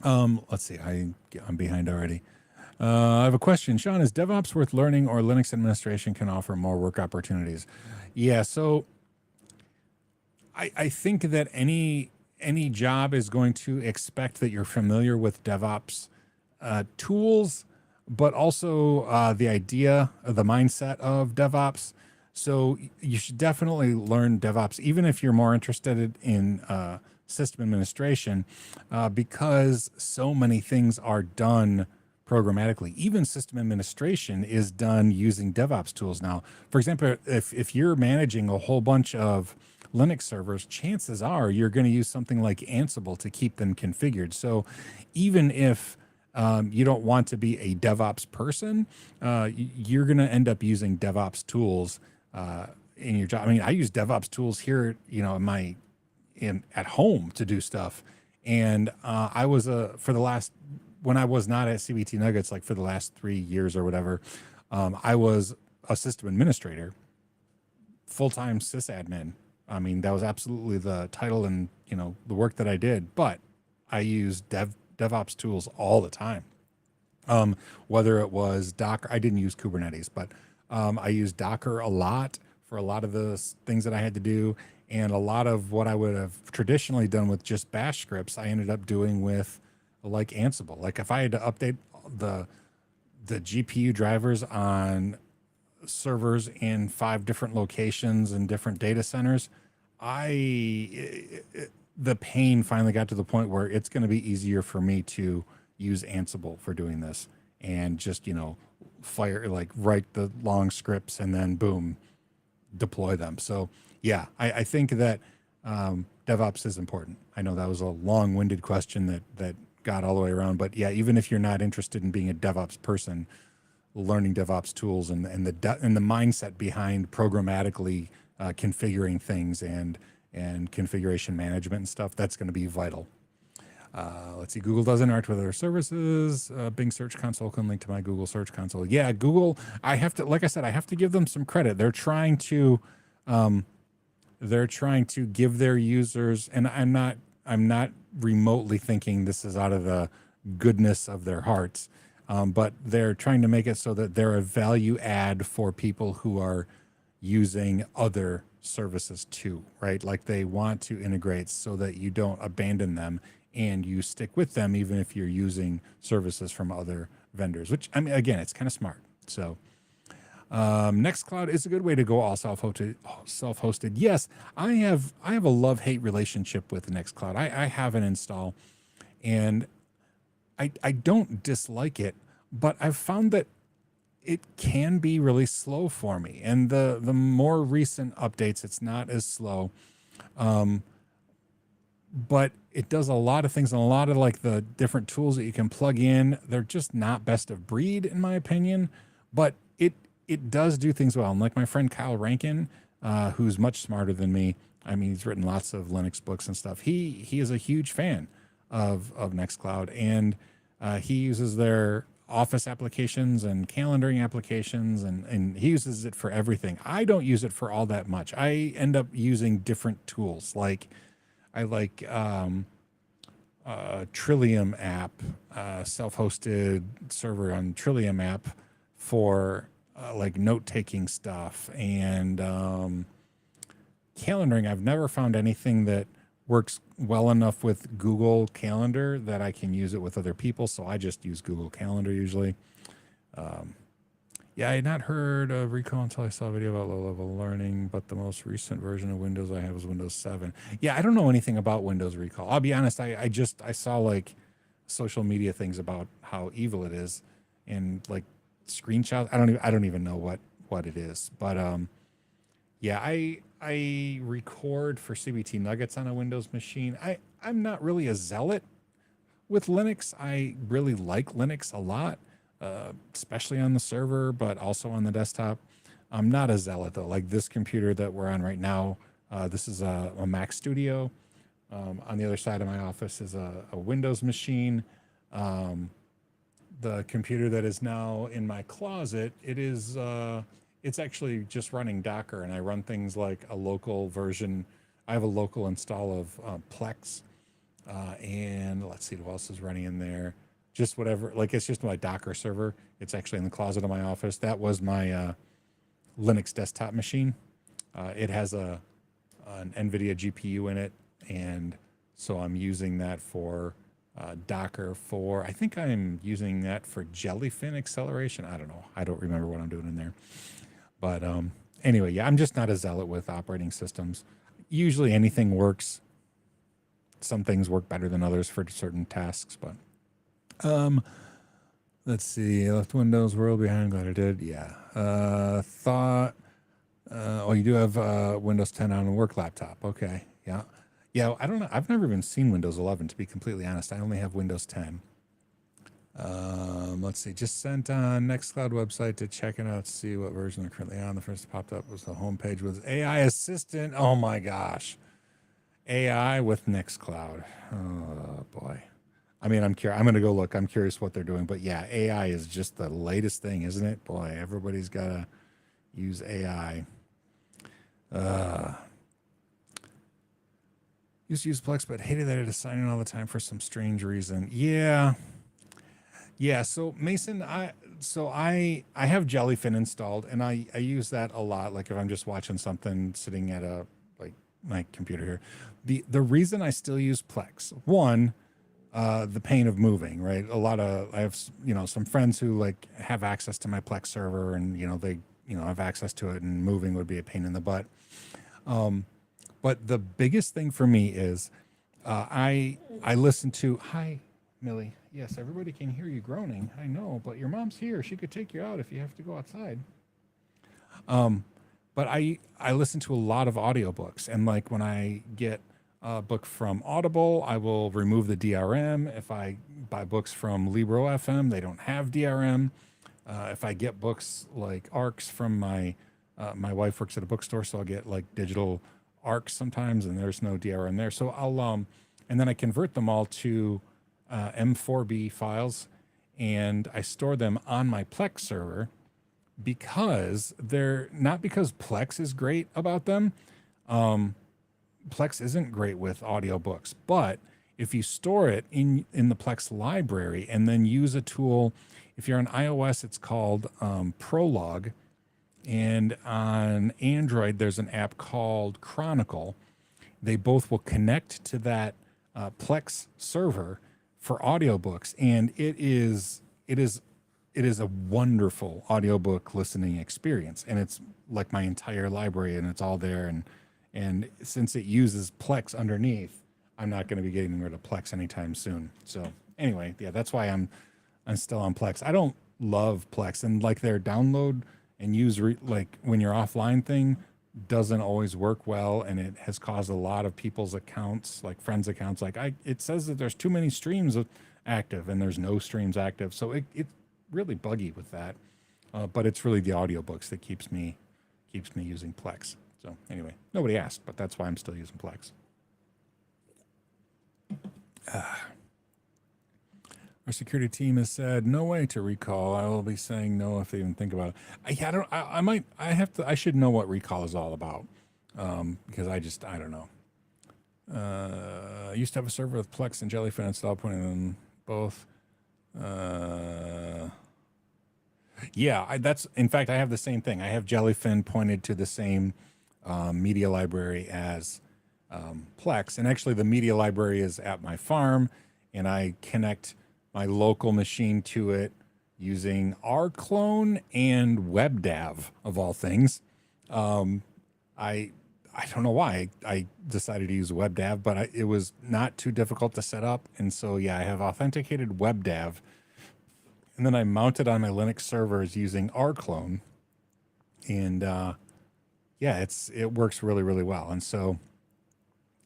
Let's see. I'm behind already. I have a question. Sean, is DevOps worth learning, or Linux administration can offer more work opportunities? Yeah, so I think that any job is going to expect that you're familiar with DevOps tools, but also the idea, the mindset of DevOps. So you should definitely learn DevOps, even if you're more interested in system administration, because so many things are done programmatically. Even system administration is done using DevOps tools now. For example, if you're managing a whole bunch of Linux servers, chances are you're going to use something like Ansible to keep them configured. So even if you don't want to be a DevOps person, you're going to end up using DevOps tools in your job. I mean, I use DevOps tools here, at home to do stuff. And I was when I was not at CBT Nuggets, like for the last 3 years or whatever, I was a system administrator, full-time sysadmin. I mean, that was absolutely the title and, the work that I did, but I used DevOps tools all the time. Whether it was Docker, I didn't use Kubernetes, but I used Docker a lot for a lot of the things that I had to do. And a lot of what I would have traditionally done with just bash scripts, I ended up doing with like Ansible. Like if I had to update the GPU drivers on servers in 5 different locations and different data centers, the pain finally got to the point where it's going to be easier for me to use Ansible for doing this and just, write the long scripts and then boom, deploy them. So yeah, I think that DevOps is important. I know that was a long-winded question that got all the way around, but yeah, even if you're not interested in being a DevOps person, learning DevOps tools and the mindset behind programmatically configuring things and configuration management and stuff, that's going to be vital. Let's see. Google does interact with other services. Bing Search Console can link to my Google Search Console. Yeah, Google. I have to give them some credit. They're trying to give their users, and I'm not remotely thinking this is out of the goodness of their hearts, but they're trying to make it so that they're a value add for people who are using other services too, right? Like they want to integrate so that you don't abandon them and you stick with them even if you're using services from other vendors, which, I mean, again, it's kind of smart. So Nextcloud is a good way to go all self-hosted. Yes, I have a love-hate relationship with Nextcloud. I have an install and I don't dislike it, but I've found that it can be really slow for me. And the more recent updates, it's not as slow. Um, but it does a lot of things, and a lot of like the different tools that you can plug in, they're just not best of breed in my opinion, but it does do things well. And like my friend Kyle Rankin, who's much smarter than me, I mean, he's written lots of Linux books and stuff. He is a huge fan of Nextcloud, and he uses their office applications and calendaring applications, and he uses it for everything. I don't use it for all that much. I end up using different tools. Like I like Trillium app, self-hosted server on Trillium app for like note-taking stuff, and calendaring. I've never found anything that works well enough with Google Calendar that I can use it with other people, so I just use Google Calendar usually. Yeah, I had not heard of Recall until I saw a video about low-level learning, but the most recent version of Windows I have was Windows 7. Yeah, I don't know anything about Windows Recall. I'll be honest, I saw like social media things about how evil it is, and like screenshots. I don't even know what it is. But yeah, I record for CBT Nuggets on a Windows machine. I'm not really a zealot with Linux. I really like Linux a lot, especially on the server, but also on the desktop. I'm not a zealot though. Like this computer that we're on right now, this is a Mac Studio. On the other side of my office is a Windows machine. The computer that is now in my closet, it's actually just running Docker, and I run things like a local version. I have a local install of Plex, and let's see what else is running in there. Just whatever, like it's just my Docker server. It's actually in the closet of my office. That was my Linux desktop machine. It has an NVIDIA GPU in it, and so I'm using that for Docker for, I think I'm using that for Jellyfin acceleration. I don't know. I don't remember what I'm doing in there. But anyway, yeah, I'm just not a zealot with operating systems. Usually anything works. Some things work better than others for certain tasks, but let's see. I left Windows World behind. Glad I did. Yeah. You do have Windows 10 on a work laptop. Okay. Yeah. Yeah, I don't know. I've never even seen Windows 11, to be completely honest. I only have Windows 10. Let's see. Just sent on Nextcloud website to check it out, see what version they're currently on. The first that popped up was the homepage with AI Assistant. Oh my gosh. AI with Nextcloud. Oh boy. I mean, I'm curious. I'm going to go look. I'm curious what they're doing. But yeah, AI is just the latest thing, isn't it? Boy, everybody's got to use AI. Used to use Plex, but hated that I had to sign in all the time for some strange reason. Yeah. So Mason, I have Jellyfin installed, and I use that a lot. Like if I'm just watching something sitting at my computer here. The reason I still use Plex, one, the pain of moving, right? I have some friends who like have access to my Plex server, and they have access to it, and moving would be a pain in the butt. But the biggest thing for me is I listen to, hi, Millie. Yes, everybody can hear you groaning. I know, but your mom's here. She could take you out if you have to go outside. But I listen to a lot of audiobooks, and like when I get a book from Audible, I will remove the DRM. If I buy books from Libro FM, they don't have DRM. If I get books like ARCs from my wife works at a bookstore, so I'll get like digital ARCs sometimes, and there's no DRM there. So I'll and then I convert them all to M4B files, and I store them on my Plex server, because they're not because Plex is great about them. Plex isn't great with audiobooks, but if you store it in the Plex library and then use a tool, if you're on iOS, it's called Prologue, and on Android, there's an app called Chronicle. They both will connect to that Plex server for audiobooks, and it is a wonderful audiobook listening experience, and it's like my entire library, and it's all there, and since it uses Plex underneath, I'm not going to be getting rid of Plex anytime soon. So anyway, yeah, that's why I'm still on Plex. love Plex, and like their download and use like when you're offline thing doesn't always work well, and it has caused a lot of people's accounts, like friends' accounts, like it says that there's too many streams active, and there's no streams active, so it's really buggy with that. But it's really the audiobooks that keeps me using Plex. So anyway, nobody asked, but that's why I'm still using Plex. Our security team has said no way to recall. I will be saying no if they even think about it. I should know what recall is all about, because I don't know. I used to have a server with Plex and Jellyfin installed, putting them both. Yeah, that's in fact I have the same thing. I have Jellyfin pointed to the same media library as Plex, and actually the media library is at my farm, and I connect my local machine to it using rclone and WebDAV of all things. I don't know why I decided to use WebDAV, but it was not too difficult to set up, and so yeah, I have authenticated WebDAV, and then I mounted on my Linux servers using rclone, and yeah, it works really, really well. And so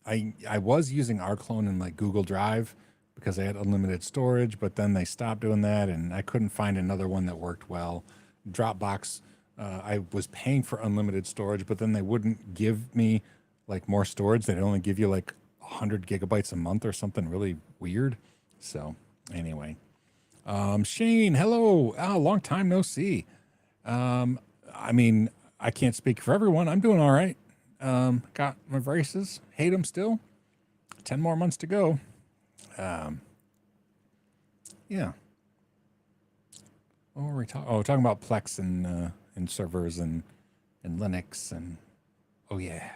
I was using rclone in like Google Drive because I had unlimited storage, but then they stopped doing that, and I couldn't find another one that worked well. Dropbox, I was paying for unlimited storage, but then they wouldn't give me like more storage. They'd only give you like 100 gigabytes a month or something really weird. So anyway, Shane, hello. Long time no see. I mean, I can't speak for everyone. I'm doing all right. Got my braces. Hate them still. 10 more months to go. Yeah. What were we talking? Oh, talking about Plex and servers and Linux and oh yeah.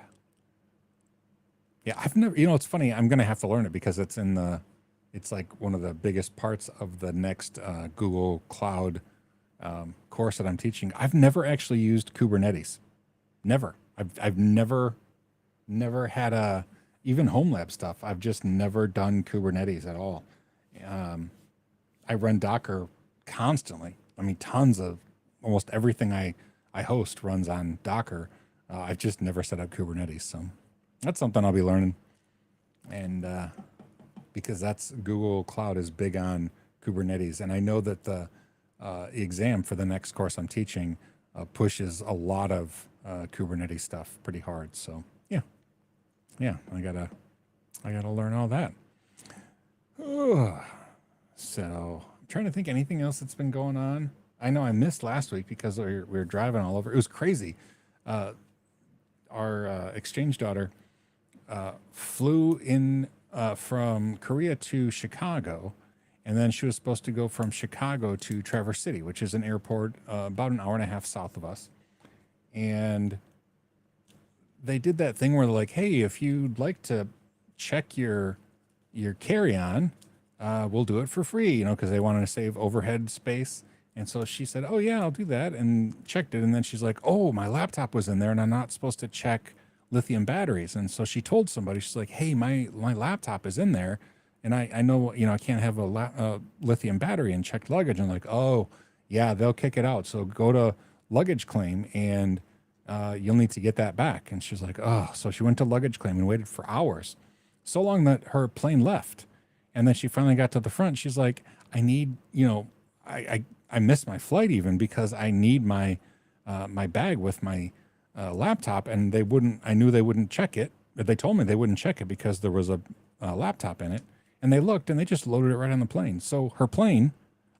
Yeah, I've never. It's funny. I'm gonna have to learn it because it's it's like one of the biggest parts of the next Google Cloud course that I'm teaching. I've never actually used Kubernetes. Never. I've never had even home lab stuff. I've just never done Kubernetes at all. I run Docker constantly. I mean, tons of almost everything I host runs on Docker. I've just never set up Kubernetes. So that's something I'll be learning. And because Google Cloud is big on Kubernetes. And I know that the exam for the next course I'm teaching pushes a lot of Kubernetes stuff pretty hard. So yeah, I gotta learn all that. So I'm trying to think anything else that's been going on. I know I missed last week because we were driving all over. It was crazy. Our exchange daughter flew in from Korea to Chicago, and then she was supposed to go from Chicago to Traverse City, which is an airport about an hour and a half south of us. And they did that thing where they're like, hey, if you'd like to check your carry-on, we'll do it for free, because they wanted to save overhead space. And so she said, oh yeah, I'll do that, and checked it. And then she's like, oh, my laptop was in there and I'm not supposed to check lithium batteries. And so she told somebody, she's like, hey, my laptop is in there, and I know, I can't have a lithium battery in checked luggage. And I'm like, oh yeah, they'll kick it out. So go to luggage claim and you'll need to get that back. And she's like, oh, so she went to luggage claim and waited for hours, so long that her plane left. And then she finally got to the front. She's like, I need, I missed my flight even because I need my my bag with my laptop, and I knew they wouldn't check it. But they told me they wouldn't check it because there was a laptop in it. And they looked and they just loaded it right on the plane. So her plane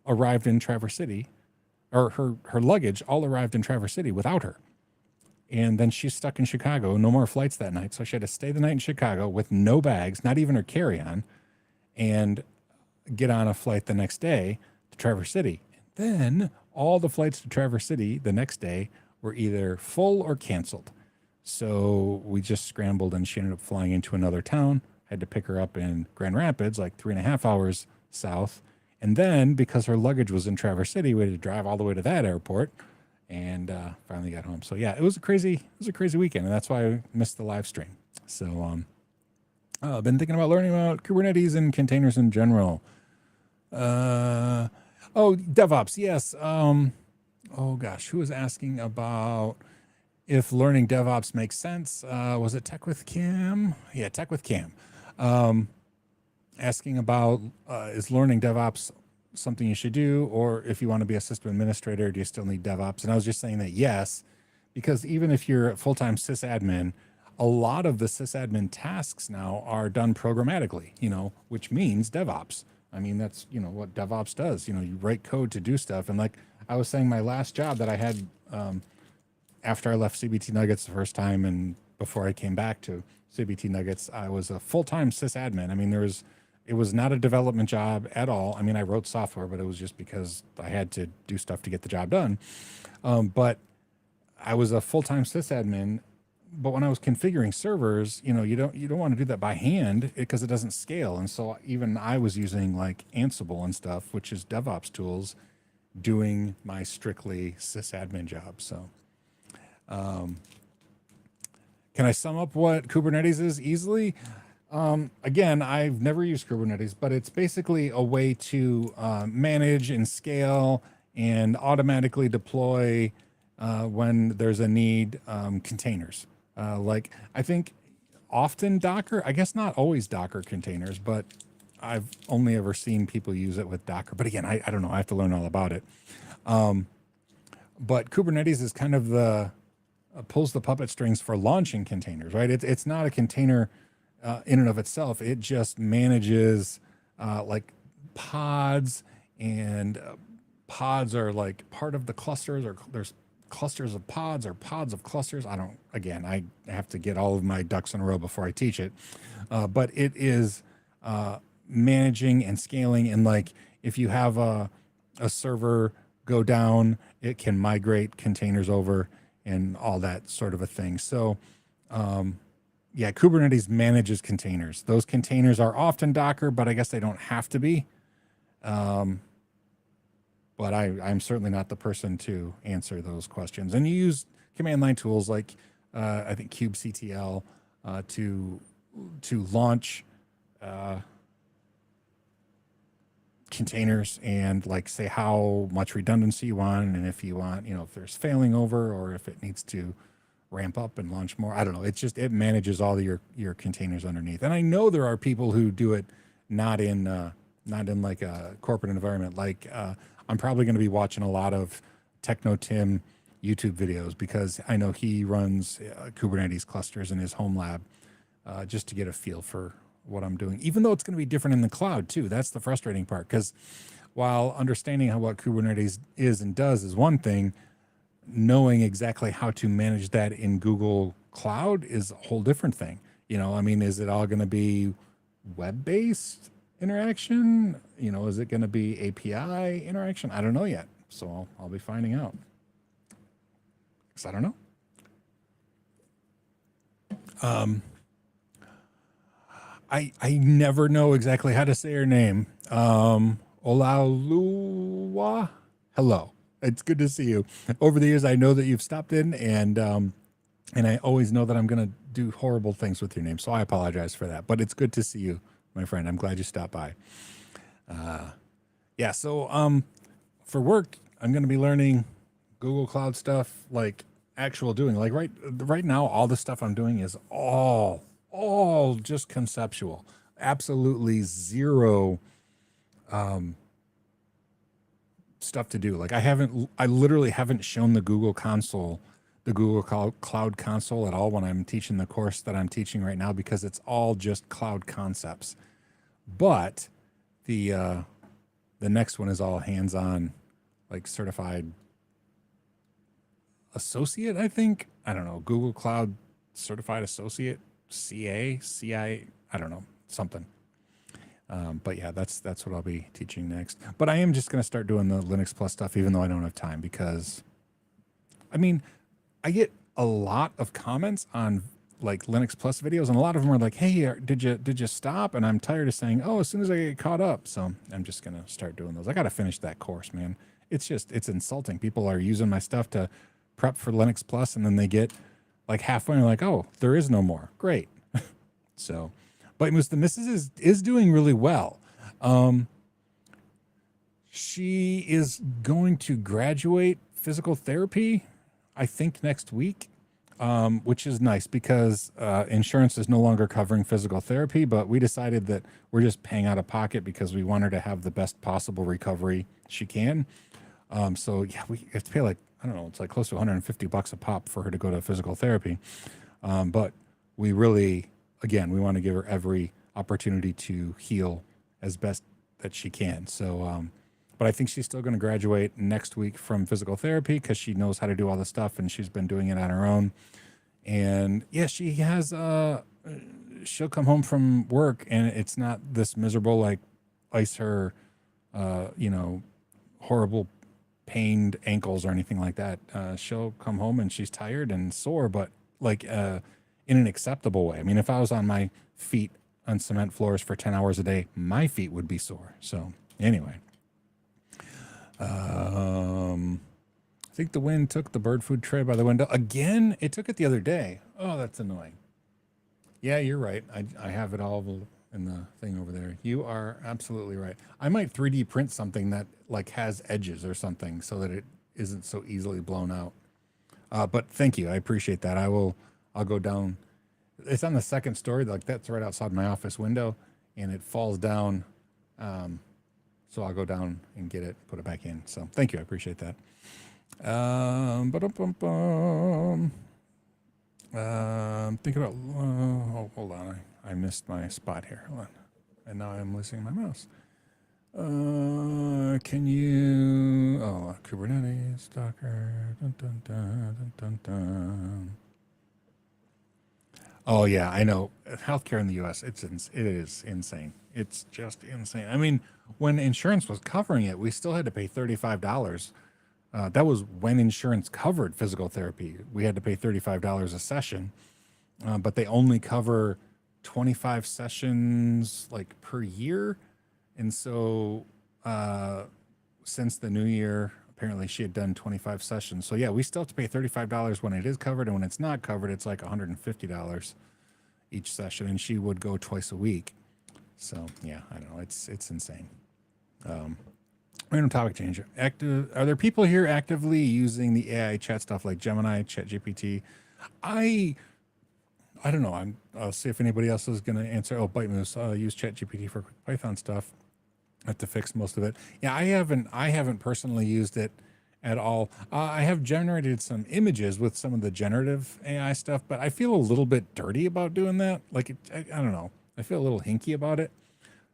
arrived in Traverse City, or her luggage all arrived in Traverse City without her. And then she's stuck in Chicago, no more flights that night. So she had to stay the night in Chicago with no bags, not even her carry-on, and get on a flight the next day to Traverse City. Then all the flights to Traverse City the next day were either full or canceled. So we just scrambled, and she ended up flying into another town. Had to pick her up in Grand Rapids, like 3.5 hours south. And then because her luggage was in Traverse City, we had to drive all the way to that airport, and finally got home. So yeah, it was a crazy weekend, and that's why I missed the live stream. So I've been thinking about learning about Kubernetes and containers in general. Oh, DevOps. Yes. Oh gosh, who was asking about if learning DevOps makes sense? Was it Tech with Cam? Yeah, Tech with Cam. Asking about is learning DevOps something you should do, or if you want to be a system administrator, do you still need DevOps? And I was just saying that yes, because even if you're a full-time sysadmin, a lot of the sysadmin tasks now are done programmatically, which means DevOps. I mean, that's, what DevOps does. You write code to do stuff. And like I was saying, my last job that I had after I left CBT Nuggets the first time and before I came back to CBT Nuggets, I was a full-time sysadmin. I mean, it was not a development job at all. I mean, I wrote software, but it was just because I had to do stuff to get the job done. But I was a full-time sysadmin. But when I was configuring servers, you don't want to do that by hand because it doesn't scale. And so even I was using like Ansible and stuff, which is DevOps tools, doing my strictly sysadmin job. So can I sum up what Kubernetes is easily? Again, I've never used Kubernetes, but it's basically a way to manage and scale and automatically deploy when there's a need containers. Like I think often Docker, I guess not always Docker containers, but I've only ever seen people use it with Docker. But again, I don't know. I have to learn all about it. But Kubernetes is kind of the pulls the puppet strings for launching containers, right? It's not a container in and of itself. It just manages like pods, and pods are like part of the clusters, or there's clusters of pods or pods of clusters. I have to get all of my ducks in a row before I teach it. But it is managing and scaling. And like, if you have a server go down, it can migrate containers over and all that sort of a thing. So, yeah, Kubernetes manages containers. Those containers are often Docker, but I guess they don't have to be. But I'm certainly not the person to answer those questions. And you use command line tools like I think kubectl to launch containers and like say how much redundancy you want, and if you want, if there's failing over or if it needs to ramp up and launch more. I don't know. It manages all your containers underneath. And I know there are people who do it not in like a corporate environment. Like I'm probably going to be watching a lot of Techno Tim YouTube videos because I know he runs Kubernetes clusters in his home lab just to get a feel for what I'm doing, even though it's going to be different in the cloud too. That's the frustrating part, because while understanding what Kubernetes is and does is one thing, knowing exactly how to manage that in Google Cloud is a whole different thing. I mean, is it all going to be web-based interaction? Is it going to be API interaction? I don't know yet. So I'll be finding out. Because I don't know. I never know exactly how to say her name. Olaoluwa. Hello. It's good to see you. Over the years, I know that you've stopped in, and I always know that I'm going to do horrible things with your name. So I apologize for that. But it's good to see you, my friend. I'm glad you stopped by. Yeah. So for work, I'm going to be learning Google Cloud stuff, like actual doing. Like right now, all the stuff I'm doing is all just conceptual. Absolutely zero stuff to do. Like I literally haven't shown the Google console, the Google Cloud console at all when I'm teaching the course that I'm teaching right now, because it's all just cloud concepts. But the next one is all hands-on, like certified associate, I think. I don't know, Google Cloud certified associate, CI, I don't know, something. But yeah, that's what I'll be teaching next. But I am just going to start doing the Linux Plus stuff, even though I don't have time, because I mean, I get a lot of comments on like Linux Plus videos, and a lot of them are like, "Hey, did you stop?" And I'm tired of saying, "Oh, as soon as I get caught up." So I'm just going to start doing those. I got to finish that course, man. It's insulting. People are using my stuff to prep for Linux Plus, and then they get like halfway and like, "Oh, there is no more." Great. So, but the missus is doing really well. She is going to graduate physical therapy, I think, next week, which is nice because insurance is no longer covering physical therapy. But we decided that we're just paying out of pocket because we want her to have the best possible recovery she can. So yeah, we have to pay like, I don't know, it's like close to $150 a pop for her to go to physical therapy. But we really, again, we want to give her every opportunity to heal as best that she can. So, but I think she's still going to graduate next week from physical therapy because she knows how to do all the stuff and she's been doing it on her own. And yeah, she has, she'll come home from work and it's not this miserable, like ice her, horrible pained ankles or anything like that. She'll come home and she's tired and sore, but like in an acceptable way. I mean, if I was on my feet on cement floors for 10 hours a day, my feet would be sore. So anyway, I think the wind took the bird food tray by the window again. It took it the other day. Oh, that's annoying. Yeah, you're right. I have it all in the thing over there. You are absolutely right. I might 3D print something that like has edges or something so that it isn't so easily blown out. But thank you. I appreciate that. I'll go down. It's on the second story. Like that's right outside my office window and it falls down. So I'll go down and get it, put it back in. So thank you. I appreciate that. Think about, hold on. I missed my spot here. Hold on. And now I'm losing my mouse. Can you, Kubernetes, Docker, dun, dun, dun, dun, dun, dun. Oh yeah, I know. Healthcare in the U.S. it is insane. It's just insane. I mean, when insurance was covering it, we still had to pay $35. That was when insurance covered physical therapy. We had to pay $35 a session, but they only cover 25 sessions like per year. And so since the new year, apparently she had done 25 sessions. So yeah, we still have to pay $35 when it is covered. And when it's not covered, it's like $150 each session. And she would go twice a week. So yeah, I don't know. It's insane. Random topic change. Are there people here actively using the AI chat stuff like Gemini, ChatGPT? I don't know. I'll see if anybody else is going to answer. Oh, Bite Moose. Use ChatGPT for Python stuff. I have to fix most of it. Yeah, I haven't personally used it at all. I have generated some images with some of the generative AI stuff, but I feel a little bit dirty about doing that. Like, I don't know. I feel a little hinky about it.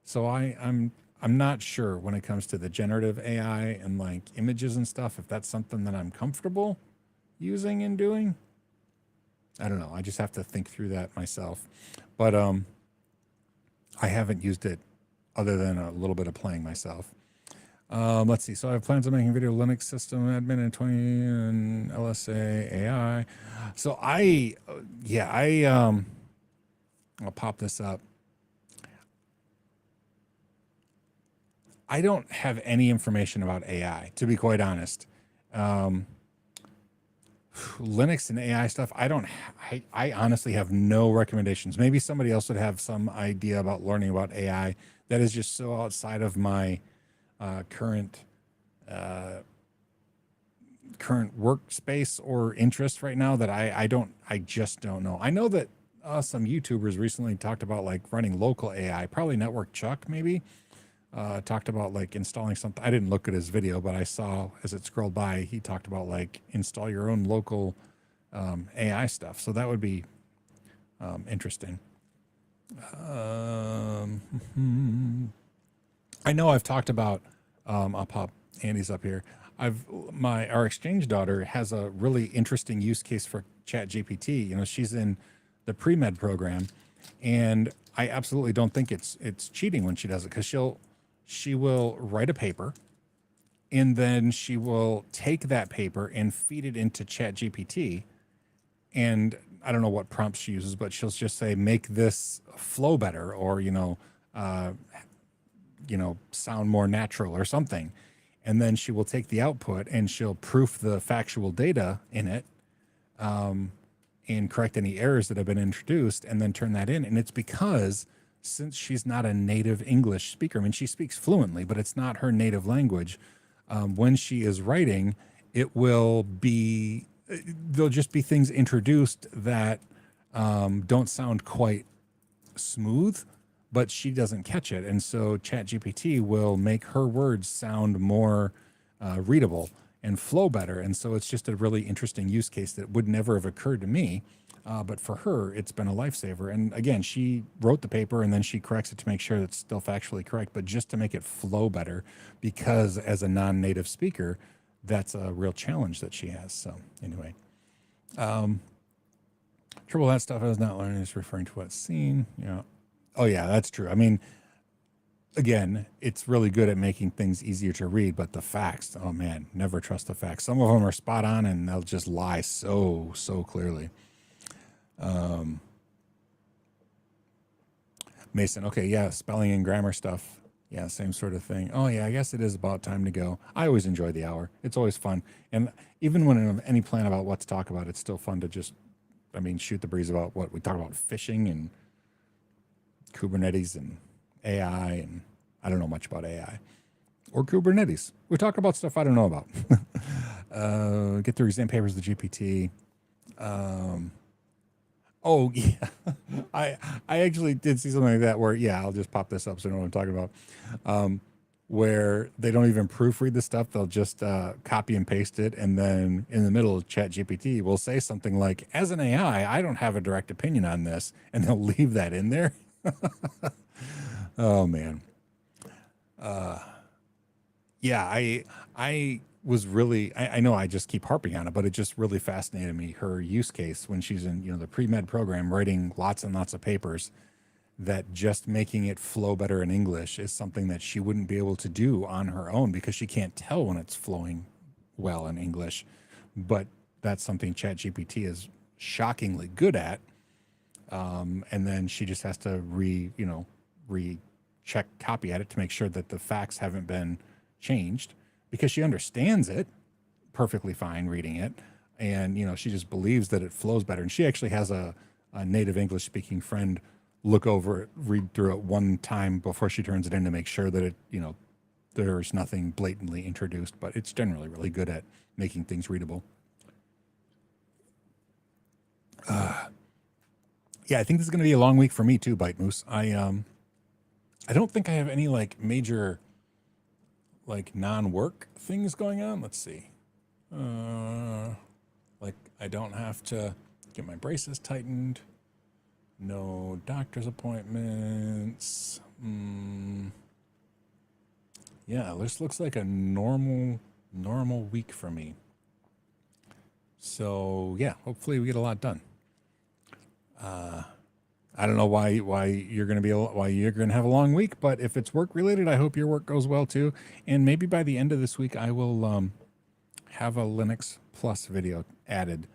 So I'm not sure when it comes to the generative AI and like images and stuff, if that's something that I'm comfortable using and doing. I don't know. I just have to think through that myself. But I haven't used it other than a little bit of playing myself. Let's see. So I have plans on making video Linux system admin in 20 and LSA AI. So I'll pop this up. I don't have any information about AI, to be quite honest. Linux and AI stuff, I honestly have no recommendations. Maybe somebody else would have some idea about learning about AI. That is just so outside of my current workspace or interest right now that I just don't know. I know that some YouTubers recently talked about like running local AI, probably Network Chuck maybe. Talked about like installing something. I didn't look at his video, but I saw as it scrolled by, he talked about like install your own local AI stuff. So that would be interesting. I know I've talked about, I'll pop Andy's up here. Our exchange daughter has a really interesting use case for ChatGPT. You know, she's in the pre-med program and I absolutely don't think it's cheating when she does it, because she will write a paper and then she will take that paper and feed it into ChatGPT. And I don't know what prompts she uses, but she'll just say, make this flow better, or, sound more natural or something. And then she will take the output and she'll proof the factual data in it, and correct any errors that have been introduced and then turn that in. And it's because since she's not a native English speaker, I mean, she speaks fluently, but it's not her native language. When she is writing, it will be, there'll just be things introduced that don't sound quite smooth, but she doesn't catch it. And so ChatGPT will make her words sound more readable and flow better. And so it's just a really interesting use case that would never have occurred to me. But for her, it's been a lifesaver. And again, she wrote the paper and then she corrects it to make sure it's still factually correct, but just to make it flow better, because as a non-native speaker, that's a real challenge that she has. So anyway, trouble that stuff I was not learning is referring to what's seen. Yeah. Oh yeah, that's true. I mean, again, it's really good at making things easier to read, but the facts, oh man, never trust the facts. Some of them are spot on and they'll just lie so clearly. Mason, okay, yeah, spelling and grammar stuff. Yeah, same sort of thing. Oh yeah, I guess it is about time to go. I always enjoy the hour. It's always fun. And even when I have any plan about what to talk about, it's still fun to just, I mean, shoot the breeze about what we talk about, fishing and Kubernetes and AI, and I don't know much about AI or Kubernetes. We talk about stuff I don't know about. Get through exam papers, the GPT. Oh yeah, I actually did see something like that where, yeah, I'll just pop this up so you know what I'm talking about. Where they don't even proofread the stuff; they'll just copy and paste it, and then in the middle, ChatGPT will say something like, "As an AI, I don't have a direct opinion on this," and they'll leave that in there. Oh man. Yeah, I was really, I know I just keep harping on it, but it just really fascinated me, her use case when she's in, the pre-med program, writing lots and lots of papers, that just making it flow better in English is something that she wouldn't be able to do on her own because she can't tell when it's flowing well in English. But that's something ChatGPT is shockingly good at. And then she just has to recheck copy edit to make sure that the facts haven't been changed, because she understands it perfectly fine reading it. And, she just believes that it flows better. And she actually has a native English speaking friend look over it, read through it one time before she turns it in to make sure that it, there's nothing blatantly introduced, but it's generally really good at making things readable. Yeah, I think this is going to be a long week for me too, Bite Moose. I don't think I have any major non-work things going on. Let's see. I don't have to get my braces tightened. No doctor's appointments. Yeah, this looks like a normal week for me. So yeah, hopefully we get a lot done. I don't know why you're going to have a long week, but if it's work related, I hope your work goes well too. And maybe by the end of this week, I will have a Linux Plus video added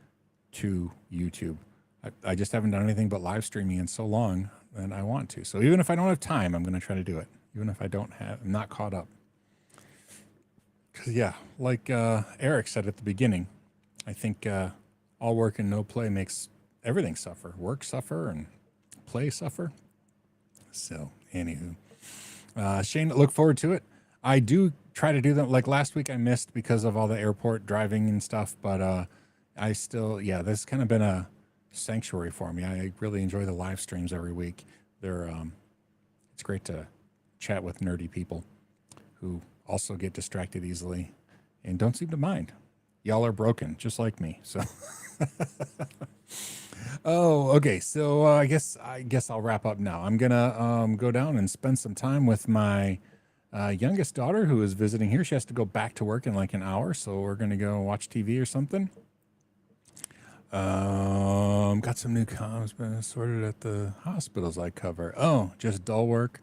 to YouTube. I just haven't done anything but live streaming in so long, and I want to. So even if I don't have time, I'm going to try to do it. Even if I'm not caught up. Because yeah, like Eric said at the beginning, I think all work and no play makes everything suffer. Work suffer and play suffer. So anywho, Shane, look forward to it. I do try to do them. Like last week I missed because of all the airport driving and stuff, but I still, this has kind of been a sanctuary for me. I really enjoy the live streams every week. It's great to chat with nerdy people who also get distracted easily and don't seem to mind. Y'all are broken, just like me. So oh, okay. So I guess I'll wrap up now. I'm gonna go down and spend some time with my youngest daughter who is visiting here. She has to go back to work in like an hour, so we're gonna go watch TV or something. Got some new comms been sorted at the hospitals I cover. Oh, just dull work.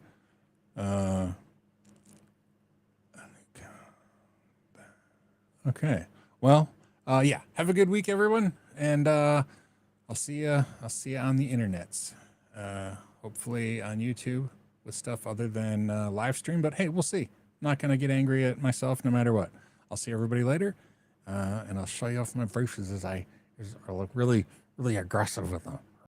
Okay. Well, yeah. Have a good week, everyone, and I'll see you on the internets. Hopefully on YouTube with stuff other than live stream. But hey, we'll see. I'm not gonna get angry at myself no matter what. I'll see everybody later, and I'll show you off my braces as I look really aggressive with them.